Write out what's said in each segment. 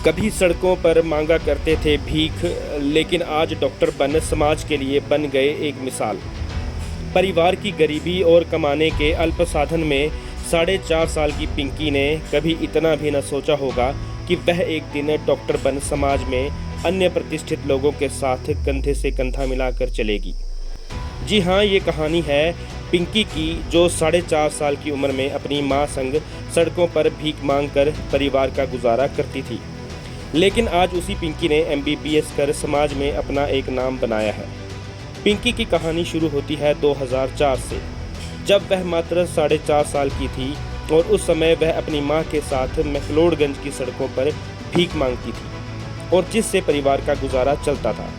कभी सड़कों पर मांगा करते थे भीख, लेकिन आज डॉक्टर बन समाज के लिए बन गए एक मिसाल। परिवार की गरीबी और कमाने के अल्प साधन में 4.5 साल की पिंकी ने कभी इतना भी न सोचा होगा कि वह एक दिन डॉक्टर बन समाज में अन्य प्रतिष्ठित लोगों के साथ कंधे से कंधा मिलाकर चलेगी। जी हाँ, ये कहानी है पिंकी की, जो 4.5 साल की उम्र में अपनी माँ संग सड़कों पर भीख मांगकर परिवार का गुजारा करती थी। लेकिन आज उसी पिंकी ने MBBS कर समाज में अपना एक नाम बनाया है। पिंकी की कहानी शुरू होती है 2004 से, जब वह मात्र 4.5 साल की थी और उस समय वह अपनी मां के साथ मैक्लोडगंज की सड़कों पर भीख मांगती थी और जिससे परिवार का गुजारा चलता था।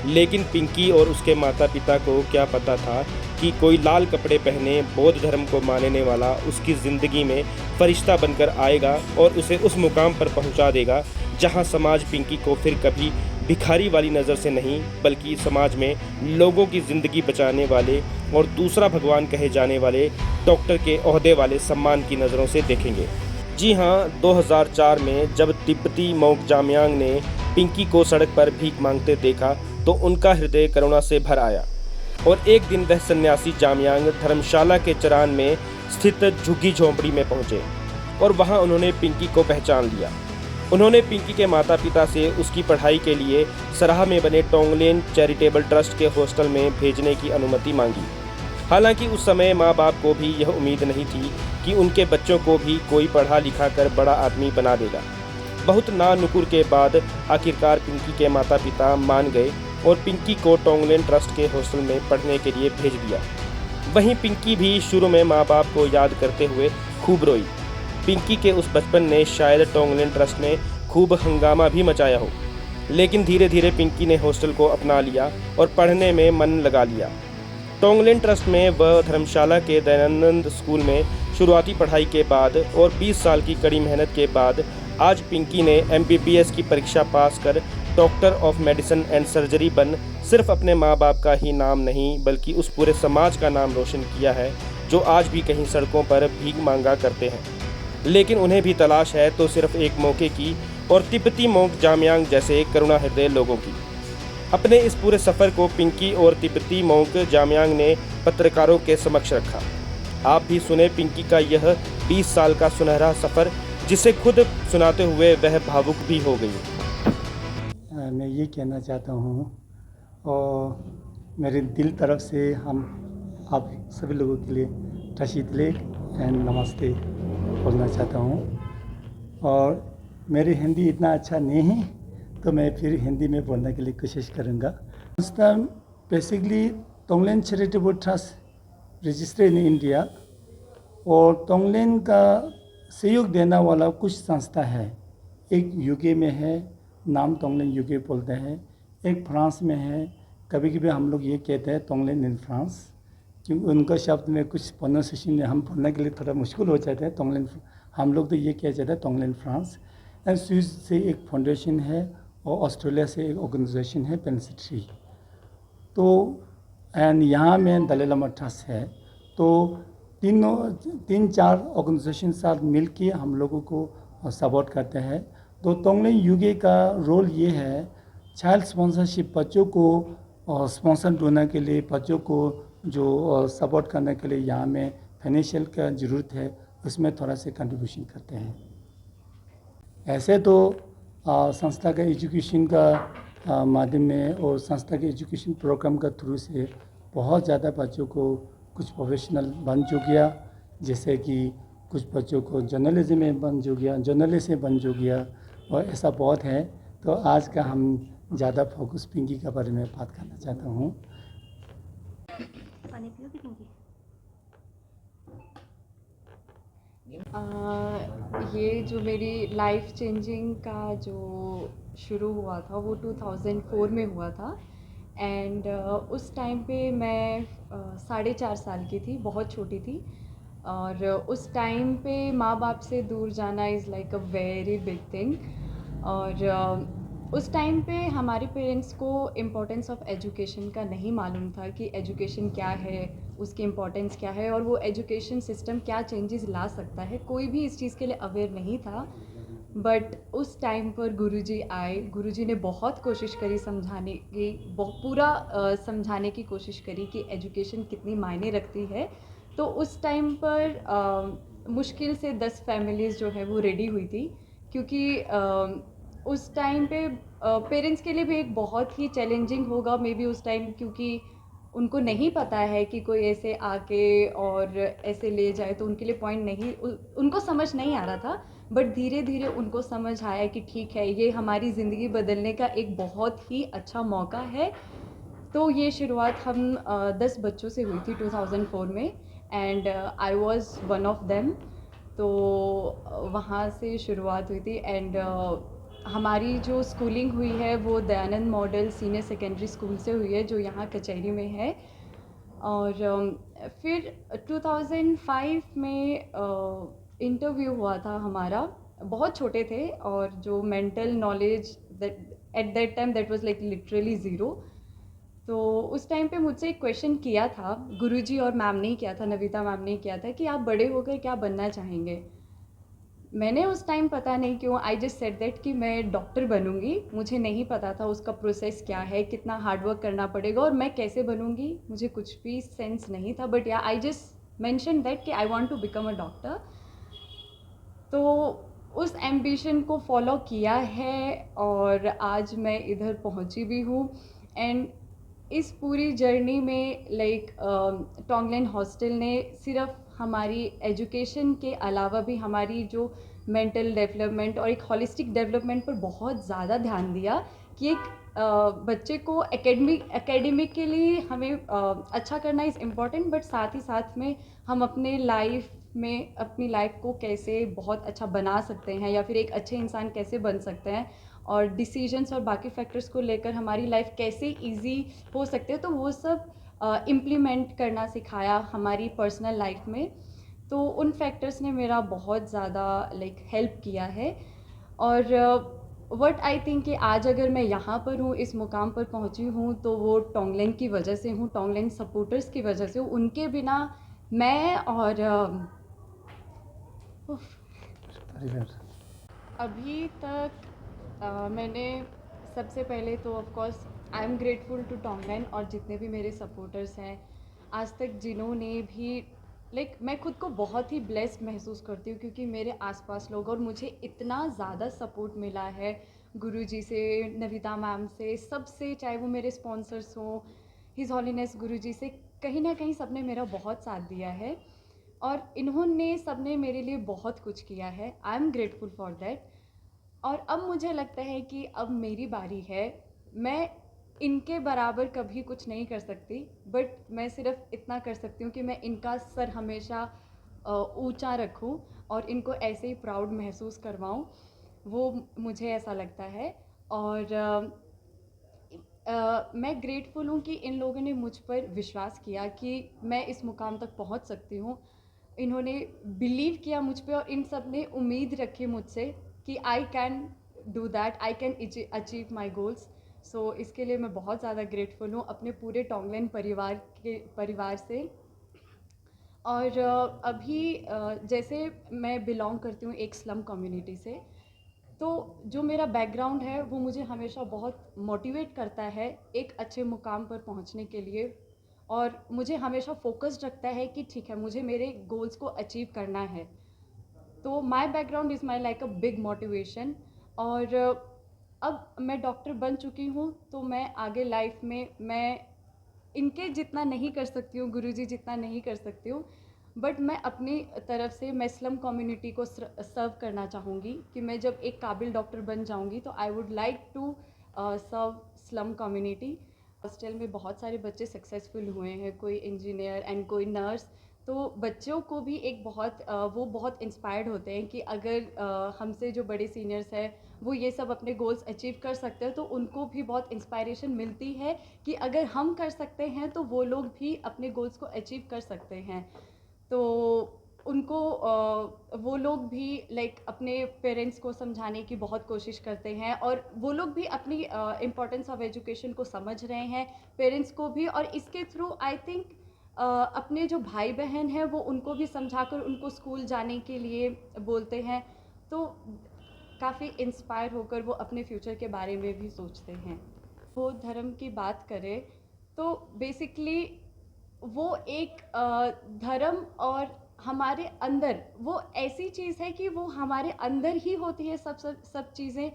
लेकिन पिंकी और उसके माता पिता को क्या पता था कि कोई लाल कपड़े पहने बौद्ध धर्म को मानने वाला उसकी ज़िंदगी में फरिश्ता बनकर आएगा और उसे उस मुकाम पर पहुंचा देगा जहां समाज पिंकी को फिर कभी भिखारी वाली नज़र से नहीं, बल्कि समाज में लोगों की ज़िंदगी बचाने वाले और दूसरा भगवान कहे जाने वाले डॉक्टर के ओहदे वाले सम्मान की नज़रों से देखेंगे। जी हाँ, 2004 में जब तिब्बती मोंक जामयांग ने पिंकी को सड़क पर भीख मांगते देखा तो उनका हृदय करुणा से भर आया और एक दिन वह सन्यासी जामयांग धर्मशाला के चरान में स्थित झुग्गी झोंपड़ी में पहुंचे और वहां उन्होंने पिंकी को पहचान लिया। उन्होंने पिंकी के माता पिता से उसकी पढ़ाई के लिए सराह में बने टोंगलेन चैरिटेबल ट्रस्ट के हॉस्टल में भेजने की अनुमति मांगी। हालांकि उस समय माँ बाप को भी यह उम्मीद नहीं थी कि उनके बच्चों को भी कोई पढ़ा लिखा कर बड़ा आदमी बना देगा। बहुत नानुकुर के बाद आखिरकार पिंकी के माता पिता मान गए और पिंकी को टोंगलेन ट्रस्ट के हॉस्टल में पढ़ने के लिए भेज दिया। वहीं पिंकी भी शुरू में माँ बाप को याद करते हुए खूब रोई। पिंकी के उस बचपन ने शायद टोंगलेन ट्रस्ट में खूब हंगामा भी मचाया हो, लेकिन धीरे धीरे पिंकी ने हॉस्टल को अपना लिया और पढ़ने में मन लगा लिया। टोंगलेन ट्रस्ट में वह धर्मशाला के दयानंद स्कूल में शुरुआती पढ़ाई के बाद और 20 साल की कड़ी मेहनत के बाद आज पिंकी ने MBBS की परीक्षा पास कर doctor of medicine and surgery बन सिर्फ अपने माँ बाप का ही नाम नहीं, बल्कि उस पूरे समाज का नाम रोशन किया है जो आज भी कहीं सड़कों पर भीख मांगा करते हैं। लेकिन उन्हें भी तलाश है तो सिर्फ एक मौके की और तिब्बती मोंक जामयांग जैसे करुणा हृदय लोगों की। अपने इस पूरे सफ़र को पिंकी और तिब्बती मोंक जामयांग ने पत्रकारों के समक्ष रखा। आप भी सुने पिंकी का यह 20 साल का सुनहरा सफ़र, जिसे खुद सुनाते हुए वह भावुक भी हो गई। मैं ये कहना चाहता हूँ और मेरे दिल तरफ से हम आप सभी लोगों के लिए टशीतले एंड नमस्ते बोलना चाहता हूँ। और मेरी हिंदी इतना अच्छा नहीं है तो मैं फिर हिंदी में बोलने के लिए कोशिश करूँगा। संस्था basically Tonglen charitable trust registered in India और टोंगलेन का सहयोग देने वाला कुछ संस्था है। एक यूके में है, नाम टोंगलेन यूके बोलते हैं। एक फ्रांस में है, कभी कभी हम लोग ये कहते हैं टोंगलेन इन फ्रांस, क्योंकि उनका शब्द में कुछ प्रोनाउंसिएशन में हम बोलने के लिए थोड़ा मुश्किल हो जाते हैं। टोंगलेन हम लोग तो ये कह जाते हैं टोंगलेन फ्रांस। एंड स्विस से एक फाउंडेशन है और ऑस्ट्रेलिया से एक ऑर्गेनाइजेशन है पेंसिट्री। तो एंड यहाँ में दलाई लामा ट्रस्ट है। तो 3-4 ऑर्गेनाइजेशन साथ मिल के हम लोगों को सपोर्ट करते हैं। तो टोंगलेन यूके का रोल ये है, चाइल्ड स्पॉन्सरशिप, बच्चों को स्पॉन्सर ढूंढने के लिए, बच्चों को जो सपोर्ट करने के लिए यहाँ में फाइनेंशियल का ज़रूरत है, उसमें थोड़ा सा कंट्रीब्यूशन करते हैं। ऐसे तो संस्था का एजुकेशन का माध्यम में और संस्था के एजुकेशन प्रोग्राम का थ्रू से बहुत ज़्यादा बच्चों को कुछ प्रोफेशनल बन गया, जैसे कि कुछ बच्चों को जर्नलिज्म में जर्नलिस्ट में बन गया और ऐसा बहुत है। तो आज का हम ज़्यादा फोकस पिंकी के बारे में बात करना चाहता हूँ। पानी पियोगी पिंकी? ये जो मेरी लाइफ चेंजिंग का जो शुरू हुआ था वो 2004 में हुआ था। एंड उस टाइम पे मैं 4.5 साल की थी, बहुत छोटी थी। और उस टाइम पे माँ बाप से दूर जाना is like a very big thing. और उस टाइम पे हमारे पेरेंट्स को इम्पोर्टेंस ऑफ एजुकेशन का नहीं मालूम था कि एजुकेशन क्या है, उसकी इम्पोर्टेंस क्या है और वो एजुकेशन सिस्टम क्या चेंजेस ला सकता है। कोई भी इस चीज़ के लिए अवेयर नहीं था। बट उस टाइम पर गुरुजी आए, गुरुजी ने बहुत कोशिश करी समझाने की, पूरा समझाने की कोशिश करी कि एजुकेशन कितनी मायने रखती है। तो उस टाइम पर मुश्किल से 10 फैमिलीज़ जो है वो रेडी हुई थी, क्योंकि उस टाइम पे पेरेंट्स के लिए भी एक बहुत ही चैलेंजिंग होगा मे बी उस टाइम, क्योंकि उनको नहीं पता है कि कोई ऐसे आके और ऐसे ले जाए, तो उनके लिए पॉइंट नहीं, उनको समझ नहीं आ रहा था। बट धीरे धीरे उनको समझ आया कि ठीक है, ये हमारी ज़िंदगी बदलने का एक बहुत ही अच्छा मौका है। तो ये शुरुआत हम 10 बच्चों से हुई थी 2004 में, and I was one of them. तो वहाँ से शुरुआत हुई थी, एंड हमारी जो स्कूलिंग हुई है वो Dayanand model senior secondary school से हुई है, जो यहाँ कचहरी में है। और फिर 2005 में इंटरव्यू हुआ था हमारा, बहुत छोटे थे, और जो mental knowledge at that time that was like literally zero. तो उस टाइम पे मुझसे एक क्वेश्चन किया था गुरुजी, और मैम ने ही किया था, नविता मैम ने किया था, कि आप बड़े होकर क्या बनना चाहेंगे। मैंने उस टाइम पता नहीं क्यों आई जस्ट सेड दैट कि मैं डॉक्टर बनूंगी। मुझे नहीं पता था उसका प्रोसेस क्या है, कितना हार्डवर्क करना पड़ेगा, और मैं कैसे बनूंगी, मुझे कुछ भी सेंस नहीं था। बट या आई जस्ट मेंशन दैट कि I want to become a doctor. तो उस एम्बिशन को फॉलो किया है, और आज मैं इधर पहुंची भी हूँ। एंड इस पूरी जर्नी में लाइक टोंगलैंड हॉस्टल ने सिर्फ हमारी एजुकेशन के अलावा भी हमारी जो मेंटल डेवलपमेंट और एक हॉलिस्टिक डेवलपमेंट पर बहुत ज़्यादा ध्यान दिया, कि एक बच्चे को एकेडमिकली हमें अच्छा करना इज़ इम्पॉर्टेंट, बट साथ ही साथ में हम अपने लाइफ में अपनी लाइफ को कैसे बहुत अच्छा बना सकते हैं, या फिर एक अच्छे इंसान कैसे बन सकते हैं, और डिसीजंस और बाकी फैक्टर्स को लेकर हमारी लाइफ कैसे इजी हो सकते हैं, तो वो सब इम्प्लीमेंट करना सिखाया हमारी पर्सनल लाइफ में। तो उन फैक्टर्स ने मेरा बहुत ज़्यादा लाइक हेल्प किया है। और व्हाट आई थिंक कि आज अगर मैं यहाँ पर हूँ, इस मुकाम पर पहुँची हूँ, तो वो टोंगलैंड की वजह से हूँ, टोंगलैंड सपोर्टर्स की वजह से हूँ। उनके बिना मैं और उफ, अभी तक मैंने सबसे पहले तो of course I am grateful to Tonglen और जितने भी मेरे सपोर्टर्स हैं आज तक, जिन्होंने भी लाइक मैं खुद को बहुत ही ब्लेस्ड महसूस करती हूँ, क्योंकि मेरे आसपास लोग और मुझे इतना ज़्यादा सपोर्ट मिला है गुरुजी से, नविता मैम से, सबसे, चाहे वो मेरे स्पॉन्सर्स हों, हिज हॉलीनेस गुरुजी से, कहीं ना कहीं सबने मेरा बहुत साथ दिया है, और इन्होंने सबने मेरे लिए बहुत कुछ किया है। आई एम ग्रेटफुल फॉर दैट। और अब मुझे लगता है कि अब मेरी बारी है। मैं इनके बराबर कभी कुछ नहीं कर सकती, बट मैं सिर्फ इतना कर सकती हूँ कि मैं इनका सर हमेशा ऊंचा रखूँ और इनको ऐसे ही प्राउड महसूस करवाऊँ, वो मुझे ऐसा लगता है। और मैं ग्रेटफुल हूँ कि इन लोगों ने मुझ पर विश्वास किया कि मैं इस मुकाम तक पहुँच सकती हूँ। इन्होंने बिलीव किया मुझ पे, और इन सब ने उम्मीद रखी मुझसे कि I can do that, I can achieve my goals. So इसके लिए मैं बहुत ज़्यादा ग्रेटफुल हूँ अपने पूरे टोंगलैंड परिवार से। और अभी जैसे मैं बिलोंग करती हूँ एक स्लम कम्युनिटी से, तो जो मेरा बैकग्राउंड है वो मुझे हमेशा बहुत मोटिवेट करता है एक अच्छे मुकाम पर पहुंचने के लिए, और मुझे हमेशा फोकस्ड रखता है कि ठीक है, मुझे मेरे गोल्स को अचीव करना है। तो my background is my like a big motivation. और अब मैं डॉक्टर बन चुकी हूँ, तो मैं आगे लाइफ में मैं इनके जितना नहीं कर सकती हूँ, गुरुजी जितना नहीं कर सकती हूँ, बट मैं अपनी तरफ से मैं स्लम कम्युनिटी को सर्व करना चाहूँगी, कि मैं जब एक काबिल डॉक्टर बन जाऊँगी तो I would like to serve slum community. Hostel में बहुत सारे बच्चे सक्सेसफुल हुए हैं, कोई इंजीनियर एंड कोई नर्स। तो बच्चों को भी एक वो बहुत इंस्पायर्ड होते हैं कि अगर हमसे जो बड़े सीनियर्स हैं वो ये सब अपने गोल्स अचीव कर सकते हैं, तो उनको भी बहुत इंस्पायरेशन मिलती है कि अगर हम कर सकते हैं तो वो लोग भी अपने गोल्स को अचीव कर सकते हैं। तो उनको वो लोग भी लाइक अपने पेरेंट्स को समझाने की बहुत कोशिश करते हैं, और वो लोग भी अपनी इम्पोर्टेंस ऑफ एजुकेशन को समझ रहे हैं, पेरेंट्स को भी, और इसके थ्रू आई थिंक अपने जो भाई बहन हैं वो उनको भी समझाकर उनको स्कूल जाने के लिए बोलते हैं। तो काफ़ी इंस्पायर होकर वो अपने फ्यूचर के बारे में भी सोचते हैं। वो धर्म की बात करें तो बेसिकली वो एक धर्म और हमारे अंदर वो ऐसी चीज़ है कि वो हमारे अंदर ही होती है। सब चीज़ें,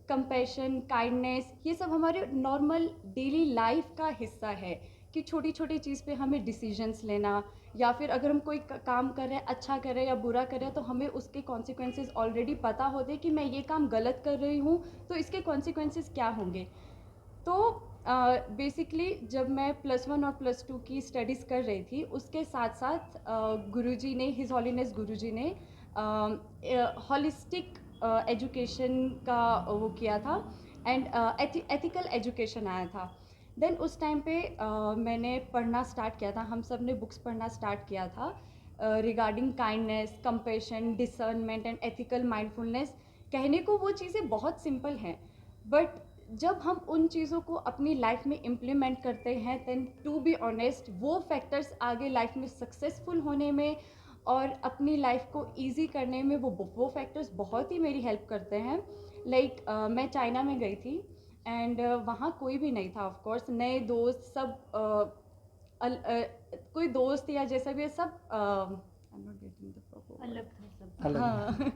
कंपैशन, काइंडनेस, ये सब हमारे नॉर्मल डेली लाइफ का हिस्सा है कि छोटी छोटी चीज़ पे हमें डिसीजंस लेना, या फिर अगर हम कोई काम कर रहे हैं, अच्छा कर रहे हैं या बुरा कर रहे हैं, तो हमें उसके कॉन्सिक्वेंसेस ऑलरेडी पता होते हैं कि मैं ये काम गलत कर रही हूँ तो इसके कॉन्सिक्वेंसेस क्या होंगे। तो बेसिकली जब मैं +1 और +2 की स्टडीज़ कर रही थी, उसके साथ साथ गुरुजी ने, हिज हॉलीनेस गुरुजी ने हॉलिस्टिक एजुकेशन का वो किया था, एंड एथिकल एजुकेशन आया था। देन उस टाइम पे मैंने पढ़ना स्टार्ट किया था, हम सब ने बुक्स पढ़ना स्टार्ट किया था regarding kindness, compassion, discernment and ethical mindfulness. कहने को वो चीज़ें बहुत सिंपल हैं, बट जब हम उन चीज़ों को अपनी लाइफ में इम्प्लीमेंट करते हैं, देन टू बी ऑनेस्ट वो फैक्टर्स आगे लाइफ में सक्सेसफुल होने में और अपनी लाइफ को इजी करने में वो फैक्टर्स बहुत ही मेरी हेल्प करते हैं। लाइक मैं चाइना में गई थी, एंड वहाँ कोई भी नहीं था, ऑफ कोर्स नए दोस्त सब कोई दोस्त या जैसा भी है सब I'm not getting the proper word. अलग था सब। अलग हाँ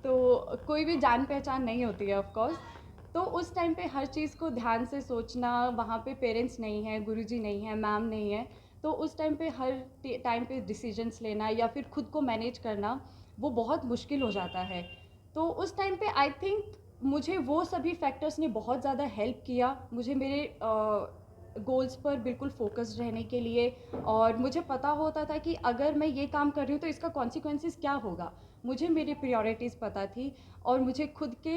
तो कोई भी जान पहचान नहीं होती है ऑफ कोर्स। तो उस टाइम पे हर चीज़ को ध्यान से सोचना, वहाँ पे पेरेंट्स नहीं है, गुरुजी नहीं है, मैम नहीं है, तो उस टाइम पे हर टाइम पे डिसीजंस लेना या फिर खुद को मैनेज करना वो बहुत मुश्किल हो जाता है। तो उस टाइम पे आई थिंक मुझे वो सभी फैक्टर्स ने बहुत ज़्यादा हेल्प किया, मुझे मेरे गोल्स पर बिल्कुल फोकस्ड रहने के लिए। और मुझे पता होता था कि अगर मैं ये काम कर रही हूँ तो इसका कॉन्सिक्वेंसेस क्या होगा। मुझे मेरी प्रायोरिटीज़ पता थी और मुझे खुद के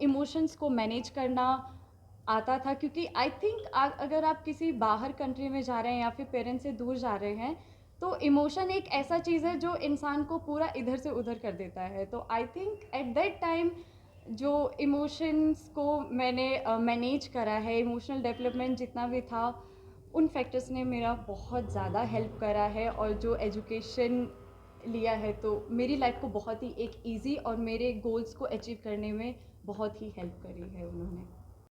इमोशंस को मैनेज करना आता था, क्योंकि आई थिंक अगर आप किसी बाहर कंट्री में जा रहे हैं या फिर पेरेंट्स से दूर जा रहे हैं, तो इमोशन एक ऐसा चीज़ है जो इंसान को पूरा इधर से उधर कर देता है। तो I think at that time जो इमोशंस को मैंने मैनेज करा है, इमोशनल डेवलपमेंट जितना भी था, उन फैक्टर्स ने मेरा बहुत ज़्यादा हेल्प करा है। और जो एजुकेशन लिया है तो मेरी लाइफ को बहुत ही एक इजी और मेरे गोल्स को अचीव करने में बहुत ही हेल्प करी है उन्होंने।